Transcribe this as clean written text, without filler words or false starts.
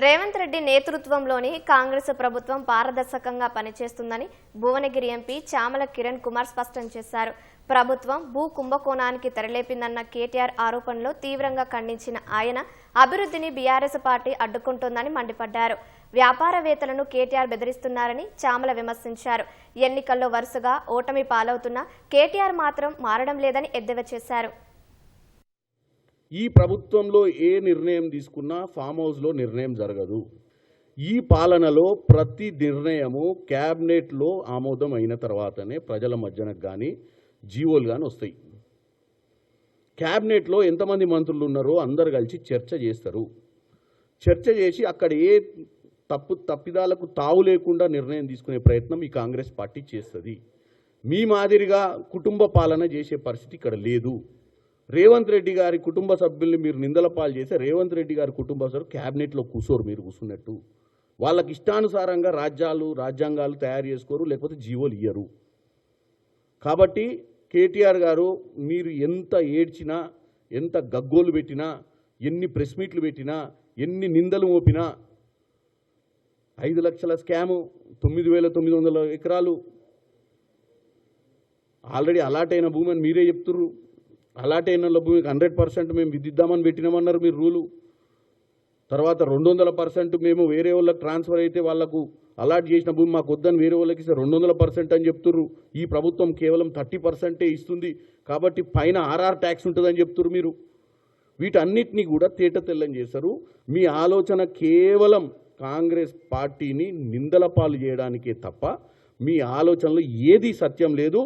రేవంత్ రెడ్డి నేతృత్వంలోని కాంగ్రెస్ ప్రభుత్వం పారదర్శకంగా పనిచేస్తుందని భువనగిరి ఎంపీ చామల కిరణ్ కుమార్ స్పష్టం చేశారు. ప్రభుత్వం భూ కుంభకోణానికి తెరలేపిందన్న కేటీఆర్ ఆరోపణలు తీవ్రంగా ఖండించిన ఆయన అభివృద్ధిని బీఆర్ఎస్ పార్టీ అడ్డుకుంటోందని మండిపడ్డారు. వ్యాపారవేత్తలను కేటీఆర్ బెదిరిస్తున్నారని చామల విమర్శించారు. ఎన్నికల్లో వరుసగా ఓటమి పాలవుతున్న కేటీఆర్ మాత్రం మారడం లేదని ఎద్దేవా చేశారు. ఈ ప్రభుత్వంలో ఏ నిర్ణయం తీసుకున్నా ఫామ్ హౌస్లో నిర్ణయం జరగదు. ఈ పాలనలో ప్రతి నిర్ణయము క్యాబినెట్లో ఆమోదం అయిన తర్వాతనే ప్రజల మధ్యనకు కానీ జీవోలు కానీ వస్తాయి. క్యాబినెట్లో ఎంతమంది మంత్రులు ఉన్నారో అందరు కలిసి చర్చ చేస్తారు. చర్చ చేసి అక్కడ ఏ తప్పిదాలకు తావు లేకుండా నిర్ణయం తీసుకునే ప్రయత్నం ఈ కాంగ్రెస్ పార్టీ చేస్తుంది. మీ మాదిరిగా కుటుంబ పాలన చేసే పరిస్థితి ఇక్కడ లేదు. రేవంత్ రెడ్డి గారి కుటుంబ సభ్యుల్ని మీరు నిందల పాలు చేస్తే రేవంత్ రెడ్డి గారి కుటుంబ సభ్యులు క్యాబినెట్లో కూర్చోరు. మీరు కూర్చున్నట్టు వాళ్ళకి ఇష్టానుసారంగా రాజ్యాంగాలు తయారు చేసుకోరు, లేకపోతే జీవోలు ఇయ్యరు. కాబట్టి కేటీఆర్ గారు మీరు ఎంత ఏడ్చినా, ఎంత గగ్గోలు పెట్టినా, ఎన్ని ప్రెస్ మీట్లు పెట్టినా, ఎన్ని నిందలు మోపినా 5 లక్షల స్కాము, 9,900 ఎకరాలు ఆల్రెడీ అలాట్ అయిన భూమి అని మీరే చెప్తుర్రు. అలాట్ అయిన భూమికి 100% మేము విద్దిద్దామని పెట్టినామన్నారు మీరు రూలు. తర్వాత 200% మేము వేరే వాళ్ళకి ట్రాన్స్ఫర్ అయితే వాళ్లకు అలాట్ చేసిన భూమి మాకు వద్దని వేరే వాళ్ళకి ఇస్తే 200% అని చెప్తుర్రు. ఈ ప్రభుత్వం కేవలం 30% ఇస్తుంది కాబట్టి పైన ఆర్ఆర్ ట్యాక్స్ ఉంటుందని చెప్తుర్రు మీరు. వీటన్నిటినీ కూడా తేట తెల్లం చేశారు. మీ ఆలోచన కేవలం కాంగ్రెస్ పార్టీని నిందల పాలు చేయడానికే తప్ప మీ ఆలోచనలో ఏది సత్యం లేదు.